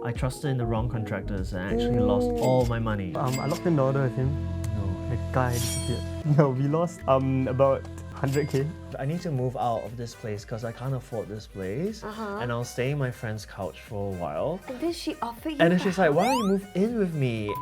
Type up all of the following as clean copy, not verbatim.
I trusted in the wrong contractors and actually lost all my money. I locked in the order with him. No. The guy disappeared. No, we lost about 100k. I need to move out of this place because I can't afford this place. And I'll stay in my friend's couch for a while. And then she offered you And then she's like, why don't you move in with me?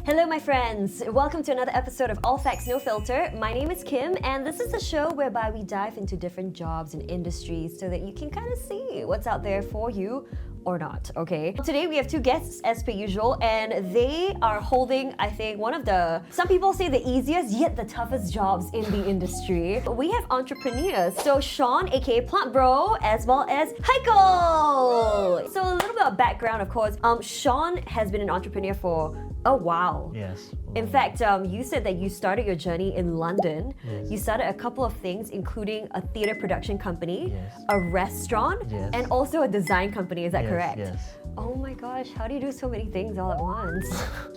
Hello my friends, welcome to another episode of All Facts No Filter. My name is Kim and this is a show whereby we dive into different jobs and industries so that you can kind of see what's out there for you or not, okay? Today we have two guests as per usual and they are holding, I think, one of the, some people say the easiest yet the toughest jobs in the industry. We have entrepreneurs, so Shawn aka Plant Bro as well as Haikkel. So a little bit of background of course, Shawn has been an entrepreneur for a while. Yes. In fact, you said that you started your journey in London. Yes. You started a couple of things, including a theatre production company, Yes. a restaurant, Yes. and also a design company. Is that Yes, correct? yes. Oh my gosh, how do you do so many things all at once?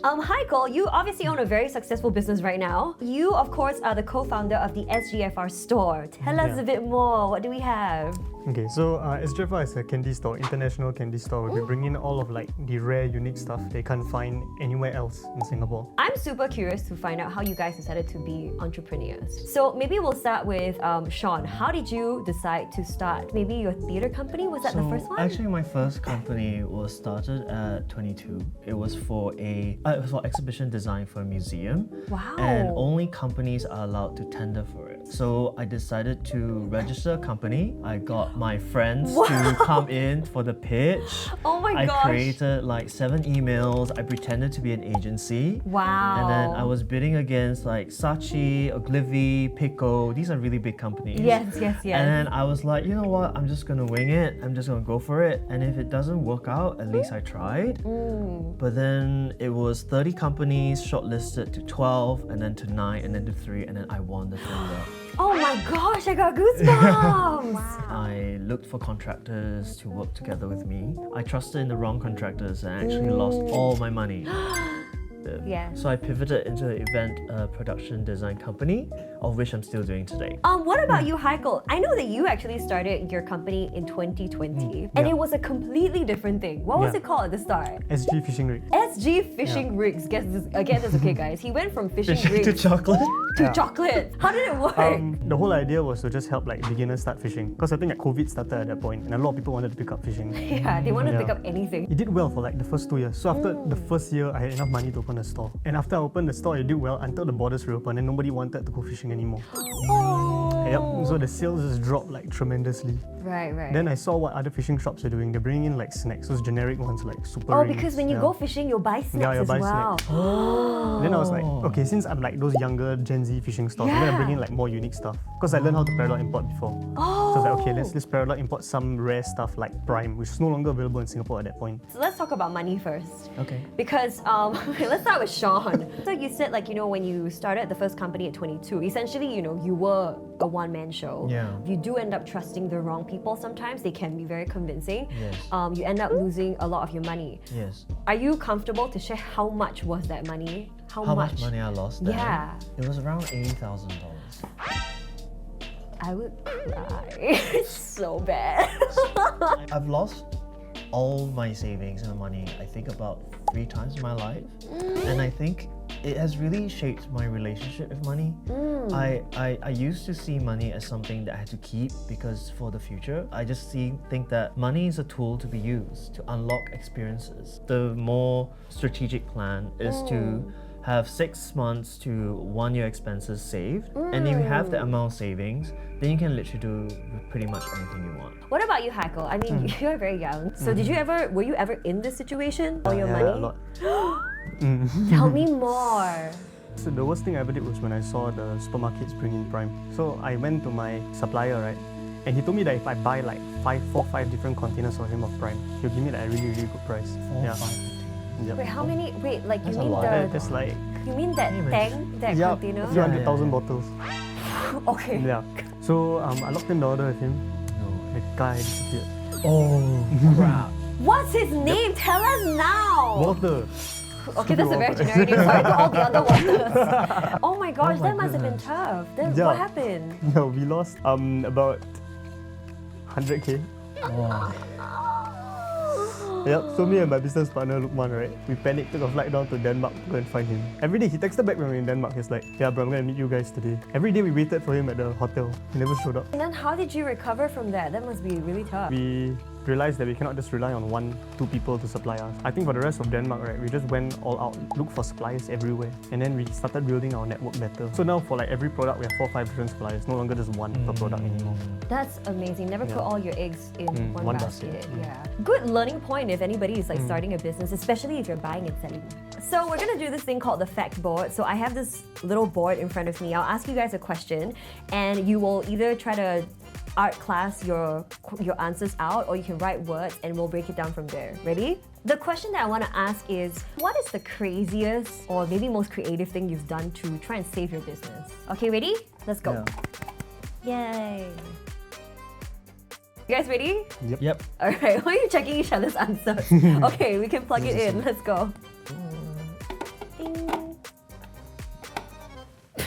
Haikkel, you obviously own a very successful business right now. You, of course, are the co-founder of the SGFR store. Tell us a bit more. What do we have? Okay, so SGFR is a candy store, international candy store. We bring in all of like the rare, unique stuff they can't find anywhere else in Singapore. I'm super curious to find out how you guys decided to be entrepreneurs. So maybe we'll start with Shawn. How did you decide to start maybe your theatre company? Was that the first one? Actually, my first company was started at 22. It was for exhibition design for a museum. Wow. And only companies are allowed to tender for it. So I decided to register a company. I got my friends to come in for the pitch. Oh my gosh. I created like 7 emails. I pretended to be an agency. Wow. And then I was bidding against like Saatchi, Ogilvy, Pico. These are really big companies. Yes. And then I was like, you know what? I'm just gonna wing it. I'm just gonna go for it. And if it doesn't work out, at least I tried. But then it was 30 companies shortlisted to 12, and then to 9, and then to 3, and then I won the tender. Oh my gosh, I got goosebumps! I looked for contractors to work together with me. I trusted in the wrong contractors and actually lost all my money. Yeah. So I pivoted into an event production design company, of which I'm still doing today. What about you, Haikkel? I know that you actually started your company in 2020 and it was a completely different thing. What was it called at the start? SG Fishing Rig. SG Fishing Rigs. Guess this, again, that's okay guys. He went from fishing rigs to chocolate? to chocolate. How did it work? The whole idea was to just help like beginners start fishing. Because I think that COVID started at that point and a lot of people wanted to pick up fishing. Yeah, they wanted to pick up anything. It did well for like the first 2 years. So after the first year, I had enough money to open a store. And after I opened the store, it did well until the borders reopened and nobody wanted to go fishing anymore. Yep. So the sales just dropped like tremendously. Right. Then I saw what other fishing shops are doing. They're bringing in like snacks, those generic ones like super Oh, rings. because when you go fishing, you'll buy snacks you'll as buy well. snacks. Then I was like, okay, since I'm like those younger Gen Z fishing stores, I'm gonna bring in like more unique stuff. Because I learned how to parallel import before. So I was like, okay, let's parallel import some rare stuff like Prime, which is no longer available in Singapore at that point. So let's talk about money first. Okay. Because let's start with Shawn. So you said like, when you started the first company at 22, essentially, you were a one-man show. Yeah. You do end up trusting the wrong people sometimes. They can be very convincing. Yes. You end up losing a lot of your money. Yes. Are you comfortable to share how much was that money? How much money I lost there? Yeah. It was around $80,000. I would cry. It's so bad. I've lost all my savings and money, I think about 3 times in my life. And I think it has really shaped my relationship with money. I used to see money as something that I had to keep because for the future. I just think that money is a tool to be used to unlock experiences. The more strategic plan is to have 6 months to 1 year expenses saved. And if you have that amount of savings, then you can literally do pretty much anything you want. What about you, Haikkel? I mean, you're very young. So were you ever in this situation? Or your money? A lot. Tell me more. So the worst thing I ever did was when I saw the supermarkets bring in Prime. So I went to my supplier, right? And he told me that if I buy like 4 or 5 different containers for him of Prime, he'll give me like a really, really good price. 4 or 5 containers. Yep. Wait, how many? Wait, like That's you a mean lot. That's like you mean that tank, that container? a few 100,000 bottles. Okay. Yeah. So I locked in the order with him. No. The guy disappeared. Oh, crap. What's his name? Tell us now. Walter. Okay, that's a very generic name. Sorry to all the other Walters. Oh my gosh, that must have been tough. Then what happened? No, we lost about 100k. Oh. Yep, so me and my business partner Lukman, right, we panicked, took a flight down to Denmark to go and find him. Every day he texted back when we were in Denmark, he's like, yeah bro, I'm gonna meet you guys today. Every day we waited for him at the hotel, he never showed up. And then how did you recover from that? That must be really tough. We realized that we cannot just rely on 1-2 people to supply us. I think for the rest of Denmark, right, we just went all out, looked for suppliers everywhere, and then we started building our network better. So now for like every product, we have 4 or 5 different suppliers, no longer just one per product anymore. That's amazing. Never put all your eggs in one basket. Yeah. Good learning point if anybody is like starting a business, especially if you're buying and selling. So we're gonna do this thing called the Factboard. So I have this little board in front of me. I'll ask you guys a question, and you will either try to art class your answers out, or you can write words and we'll break it down from there. Ready? The question that I want to ask is, what is the craziest or maybe most creative thing you've done to try and save your business? Okay, ready? Let's go. Yeah. Yay. You guys ready? Yep. Alright, why are you checking each other's answers? Okay, we can plug it in. Let's go. Ding.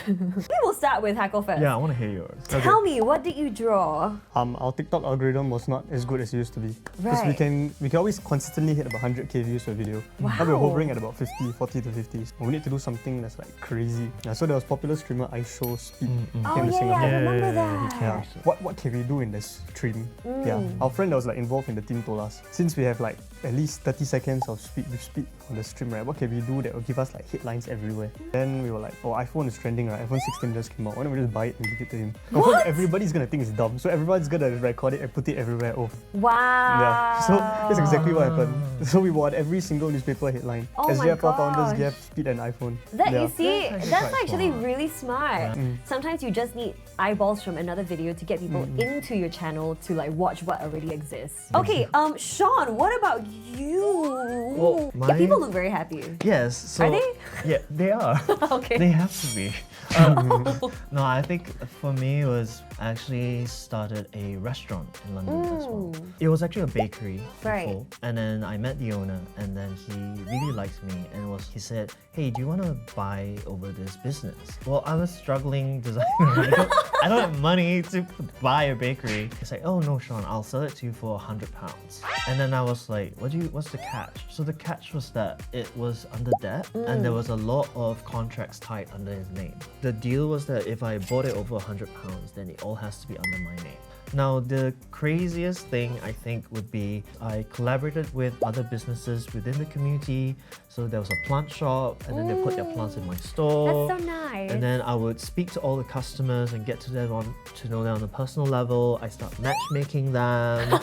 We will start with Haikkel first. Yeah, I want to hear yours. Tell me, what did you draw? Our TikTok algorithm was not as good as it used to be. Because we can always consistently hit about 100k views per video. Wow. Now we're hovering at about 40 to 50s. We need to do something that's like crazy. Yeah, so there was popular streamer iShow Speed Oh came to yeah, Singapore. I remember that. Yeah. What can we do in this stream? Yeah. Our friend that was like involved in the team told us, since we have like at least 30 seconds of speed on the stream, right? What can we do that will give us like headlines everywhere? Then we were like, oh, iPhone is trending, right? iPhone 16 just came out. Why don't we just buy it and give it to him? What? Everybody's gonna think it's dumb, so everyone's gonna record it and put it everywhere. Oh. Wow. Yeah. So that's exactly what happened. So we bought every single newspaper headline. Oh my SGF founders gosh. gave Speed an iPhone. That Yeah. you see, That's that's quite actually smart. really smart. Sometimes you just need eyeballs from another video to get people into your channel to like watch what already exists. Okay, Shawn, what about you? Well, Yeah, people look very happy. Yes. So, Are they? Yeah, they are. Okay. They have to be. No, I think for me it was actually started a restaurant in London as well. It was actually a bakery Right. before, and then I met the owner, and then he really liked me, and he said, "Hey, do you want to buy over this business?" Well, I'm a struggling designer. I don't have money to buy a bakery. He's like, "Oh no, Shawn, I'll sell it to you for £100." And then I was like, "What's the catch?" So the catch was that it was under debt, and there was a lot of contracts tied under his name. The deal was that if I bought it over £100, then it all has to be under my name. Now, the craziest thing I think would be I collaborated with other businesses within the community. So there was a plant shop, and then they put their plants in my store. That's so nice. And then I would speak to all the customers and get to know them on a personal level. I start matchmaking them,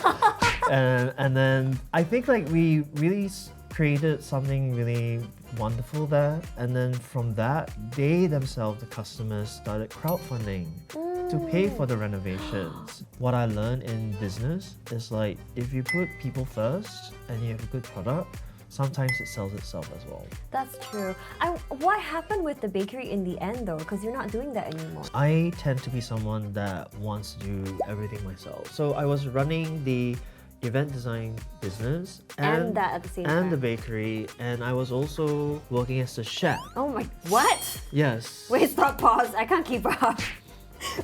and then I think like we really created something really wonderful there. And then from that, they themselves, the customers, started crowdfunding to pay for the renovations. What I learned in business is like if you put people first and you have a good product, sometimes it sells itself as well. That's true. What happened with the bakery in the end though? Because you're not doing that anymore. I tend to be someone that wants to do everything myself. So I was running the event design business And that at the same time. the bakery, and I was also working as a chef. Oh my, what? Yes. Wait, stop, pause. I can't keep up.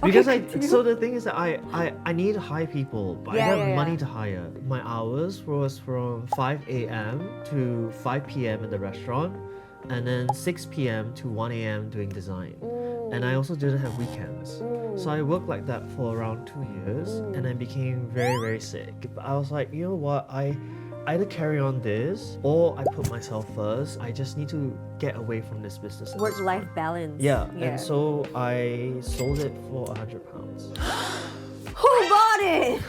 Because continue. so the thing is that I need to hire people, but I Yeah, don't have yeah, money yeah. to hire. My hours was from 5 a.m. to 5 p.m. at the restaurant, and then 6 p.m. to 1 a.m. doing design. And I also didn't have weekends. So I worked like that for around 2 years, and I became very, very sick. But I was like, you know what, I either carry on this or I put myself first. I just need to get away from this business. at this Work-life point. balance. Yeah, and so I sold it for £100. Who bought it?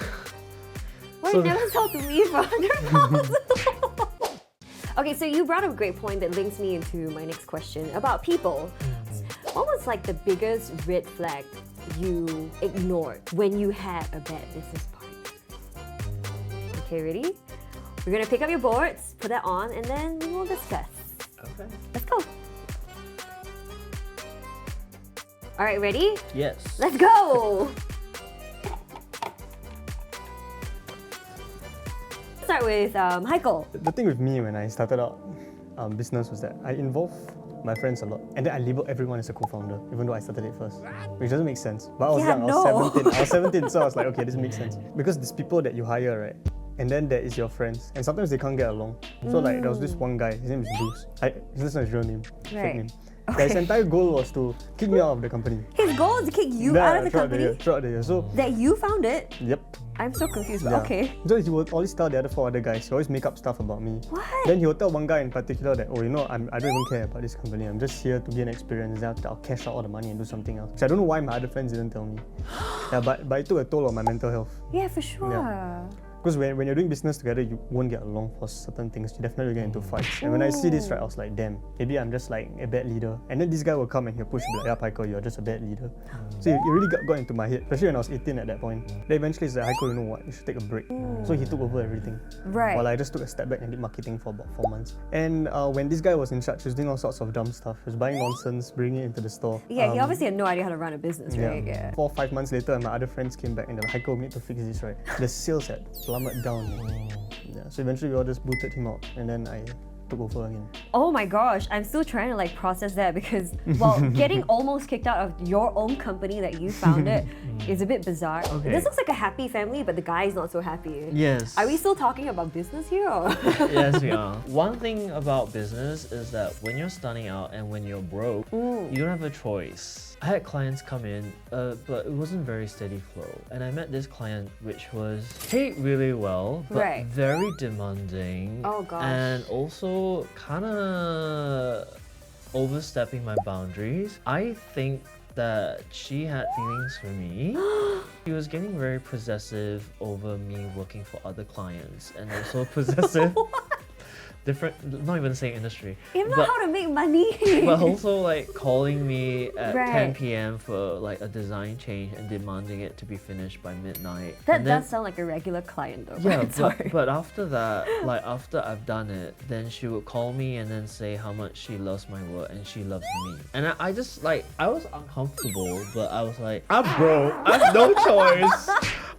Well, So you never sold to me for £100. Okay, so you brought up a great point that links me into my next question about people. What was like the biggest red flag you ignored when you had a bad business partner? Okay, ready? We're gonna pick up your boards, put that on, and then we'll discuss. Okay. Let's go. All right, ready? Yes. Let's go! Start with Haikkel. The thing with me when I started out business was that I involved my friends a lot. And then I labeled everyone as a co-founder, even though I started it first. Which doesn't make sense. But I was young, I was 17, so I was like, okay, this makes sense. Because there's people that you hire, right? And then there is your friends. And sometimes they can't get along. So like, there was this one guy, his name is Bruce. His not his real name, fake name. Okay. His entire goal was to kick me out of the company. His goal is to kick you out of the company? Throughout the year. So, that you found it? Yep. I'm so confused, but okay. So he would always tell the other 4 other guys, he always make up stuff about me. What? Then he would tell one guy in particular that, oh, you know, I don't even care about this company. I'm just here to gain experience. Then I'll cash out all the money and do something else. So I don't know why my other friends didn't tell me. But it took a toll on my mental health. Yeah, for sure. Yeah. Because when you're doing business together, you won't get along for certain things. You definitely get into fights. And when I see this, right, I was like, damn, maybe I'm just like a bad leader. And then this guy will come and he'll push me like, yeah, Haikkel, you're just a bad leader. So it really got into my head, especially when I was 18 at that point. Then eventually he's like, Haikkel, you know what, you should take a break. So he took over everything. Right. While I just took a step back and did marketing for about 4 months. And when this guy was in charge, he was doing all sorts of dumb stuff. He was buying nonsense, bringing it into the store. Yeah, he obviously had no idea how to run a business, right? Yeah. 4 or 5 months later, my other friends came back and they're like, Haikkel, we need to fix this, right? The sales had plummeted down. Yeah, so eventually we all just booted him out and then I took over again. Oh my gosh, I'm still trying to like process that because, well, getting almost kicked out of your own company that you founded is a bit bizarre. Okay. This looks like a happy family, but the guy is not so happy. Yes. Are we still talking about business here? Or? Yes, we are. One thing about business is that when you're starting out and when you're broke, you don't have a choice. I had clients come in, but it wasn't very steady flow. And I met this client which was paid really well, but very demanding. Oh gosh. And also kind of overstepping my boundaries. I think that she had feelings for me. She was getting very possessive over me working for other clients and also possessive. Different, not even the same industry. You know how to make money. But also like calling me at 10 p.m. for like a design change and demanding it to be finished by midnight. That does sound like a regular client though. Yeah, Sorry. but after that, like after I've done it, then she would call me and then say how much she loves my work and she loves me. And I just like, I was uncomfortable, but I was like, I'm broke, I have no choice.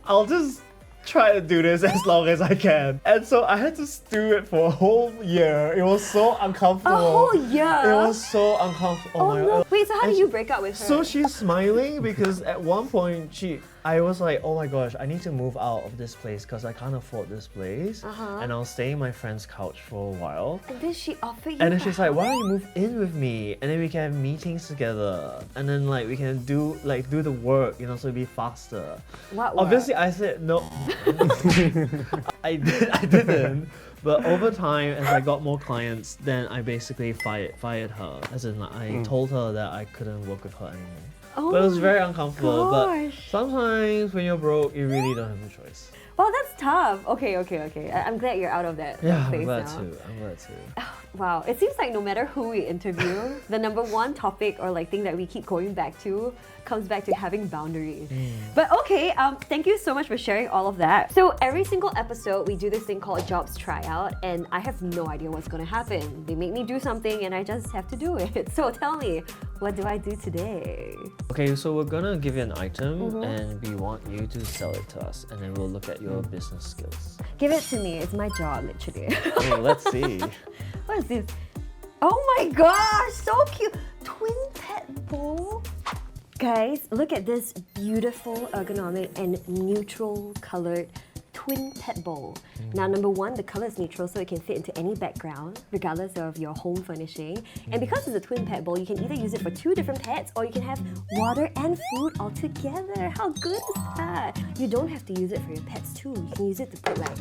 I'll just try to do this as long as I can. And so I had to do it for a whole year. It was so uncomfortable. A whole year? It was so uncomfortable. Oh, no. Wait, so how did you break up with her? So she's smiling because at one point I was like, oh my gosh, I need to move out of this place because I can't afford this place. And I was staying in my friend's couch for a while. And then she offered you And then she's like, why don't you move in with me? And then we can have meetings together. And then like we can do the work, you know, so it'll be faster. What work? Obviously I said no. I didn't. But over time, as I got more clients, then I basically fired her. As in, like, I told her that I couldn't work with her anymore. Oh But it was very uncomfortable. gosh. But sometimes when you're broke, you really don't have a choice. Well, that's tough. Okay. I'm glad you're out of that Yeah, I'm place glad now. too. I'm glad too. Wow, it seems like no matter who we interview, the number one topic or like thing that we keep going back to comes back to having boundaries. But okay, thank you so much for sharing all of that. So every single episode, we do this thing called Jobs Tryout, and I have no idea what's gonna happen. They make me do something and I just have to do it. So tell me, what do I do today? Okay, so we're gonna give you an item and we want you to sell it to us, and then we'll look at your business skills. Give it to me, it's my job, literally. Oh, let's see. What is this? Oh my gosh, so cute! Twin pet bowl. Guys, look at this beautiful, ergonomic, and neutral colored twin pet bowl. Now, number one, the color is neutral, so it can fit into any background, regardless of your home furnishing. And because it's a twin pet bowl, you can either use it for 2 different pets, or you can have water and food all together. How good is that? You don't have to use it for your pets too. You can use it to put like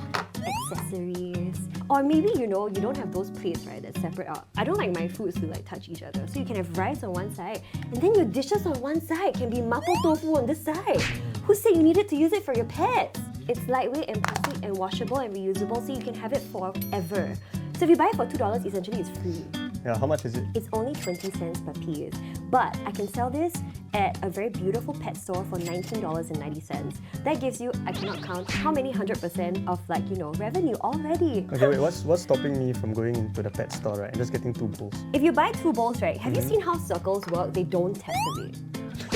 accessories, or maybe you don't have those plates, right, that separate out. I don't like my foods to like touch each other, so you can have rice on one side, and then your dishes on one side can be mapo tofu on this side. Who said you needed to use it for your pets? It's lightweight and plastic and washable and reusable, so you can have it forever. So if you buy it for $2, essentially it's free. Yeah, how much is it? It's only 20 cents per piece. But I can sell this at a very beautiful pet store for $19.90. That gives you, I cannot count how many 100% of like, revenue already. Okay, wait, what's stopping me from going into the pet store, right, and just getting 2 bowls? If you buy 2 bowls, right, have you seen how circles work? They don't tessellate.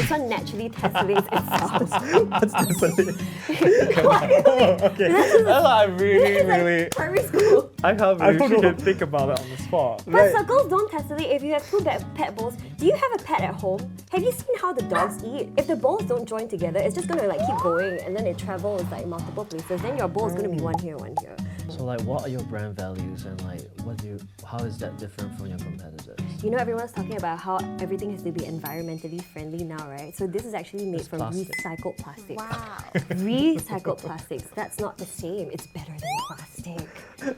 This one naturally tessellates itself. What's this? Okay. That's like really. Primary school. I can't I believe don't she know. can think about it on the spot. But circles don't tessellate if you have two pet bowls. Do you have a pet at home? Have you seen how the dogs eat? If the bowls don't join together, it's just gonna like keep going and then it travels like multiple places. Then your bowl is gonna be one here, one here. So like, what are your brand values and like, how is that different from your competitors? You know, everyone's talking about how everything has to be environmentally friendly now, right? So this is actually made from plastic. recycled plastic. Wow. Recycled plastics. That's not the same. It's better than plastic.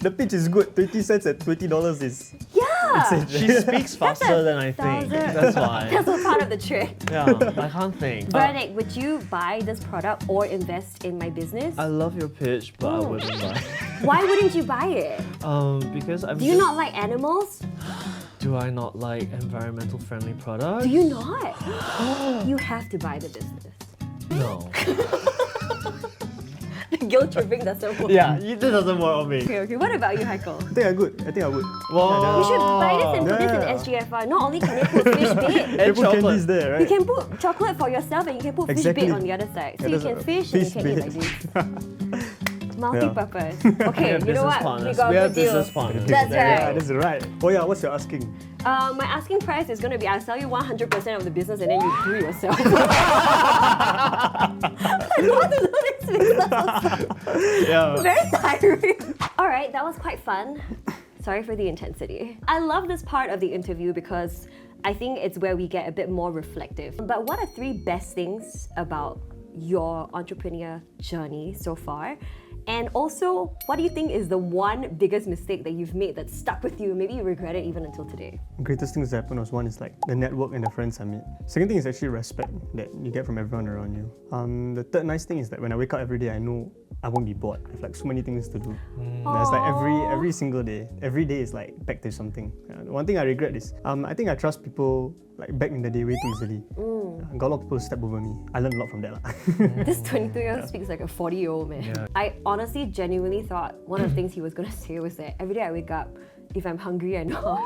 The pitch is good. 20 cents at $20 is. Yeah. She speaks faster than I think. That's why. That's all part of the trick. Yeah, I can't think. Verdict, would you buy this product or invest in my business? I love your pitch, but I wouldn't buy. Why wouldn't you buy it? Because I'm. Do you not like animals? Do I not like environmental friendly products? Do you not? You have to buy the business. No. The guilt tripping doesn't work. Yeah, that doesn't work on me. Okay. What about you, Haikkel? I think I would. Whoa. You should buy this and put Yeah. this in SGFR. Not only can it put fish bait, You And put candies chocolate. there, you right? can put chocolate for yourself and you can put fish Exactly. bait on the other side. So Yeah, you that's can a fish and you fish can eat bait. like this. Multi-purpose. Okay, We are you know business what? partners. We got We a are good deal. business partners. That's Yeah, right. that's right. Oh yeah, what's your asking? My asking price is going to be I'll sell you 100% of the business and then you do it yourself. I don't want to do this business. Yeah. Very tiring. Alright, that was quite fun. Sorry for the intensity. I love this part of the interview because I think it's where we get a bit more reflective. But what are 3 best things about your entrepreneur journey so far? And also, what do you think is the one biggest mistake that you've made that stuck with you? Maybe you regret it even until today. Greatest things that happened was one is like the network and the friends I made. Second thing is actually respect that you get from everyone around you. The third nice thing is that when I wake up every day, I know I won't be bored. I have like so many things to do. There's like every single day. Every day is like back to something. The one thing I regret is I think I trust people like back in the day way too easily. I got a lot of people to step over me. I learned a lot from that. This 22-year-old speaks like a 40-year-old man. Yeah. I honestly, genuinely thought one of the things he was going to say was that every day I wake up, if I'm hungry, I know.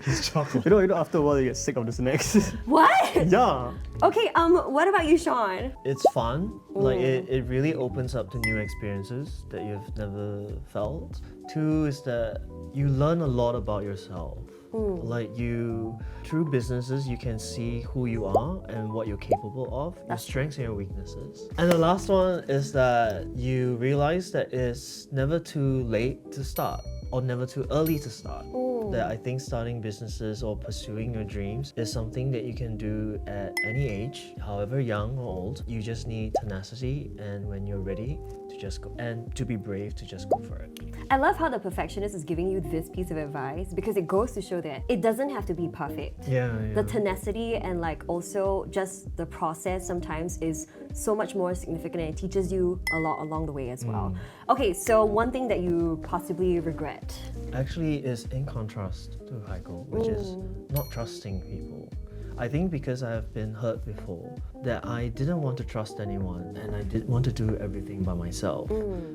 He's chocolate. you know, after a while you get sick of the snacks. What? Yeah. Okay, what about you, Shawn? It's fun. Like it really opens up to new experiences that you've never felt. 2 is that you learn a lot about yourself. Like through businesses, you can see who you are and what you're capable of, your strengths and your weaknesses. And the last one is that you realize that it's never too late to start or never too early to start. That I think starting businesses or pursuing your dreams is something that you can do at any age, however young or old. You just need tenacity, and when you're ready to just go, and to be brave to just go for it. I love how the perfectionist is giving you this piece of advice because it goes to show that it doesn't have to be perfect. Yeah. The tenacity and like also just the process sometimes is so much more significant and it teaches you a lot along the way as well. Okay, so one thing that you possibly regret. Actually is in contrast to Haikkel, which is not trusting people. I think because I have been hurt before, that I didn't want to trust anyone and I did want to do everything by myself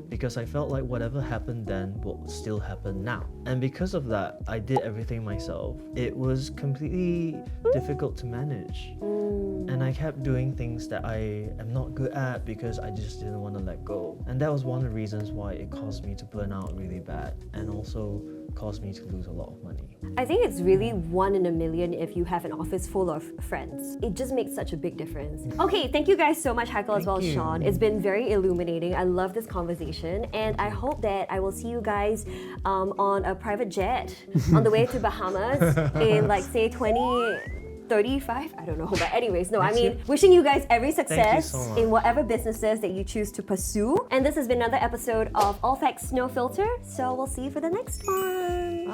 because I felt like whatever happened then will still happen now. And because of that, I did everything myself. It was completely difficult to manage. And I kept doing things that I am not good at because I just didn't want to let go. And that was one of the reasons why it caused me to burn out really bad and also caused me to lose a lot of money. I think it's really 1 in a million if you have an office full of friends. It just makes such a big difference. Okay, thank you guys so much, Haikkel, as well as you. Shawn. It's been very illuminating. I love this conversation, and I hope that I will see you guys on a private jet on the way to Bahamas in like say 2035? I don't know. But anyways, no, I mean, wishing you guys every success so much. in whatever businesses that you choose to pursue. And this has been another episode of All Facts No Filter. So we'll see you for the next one.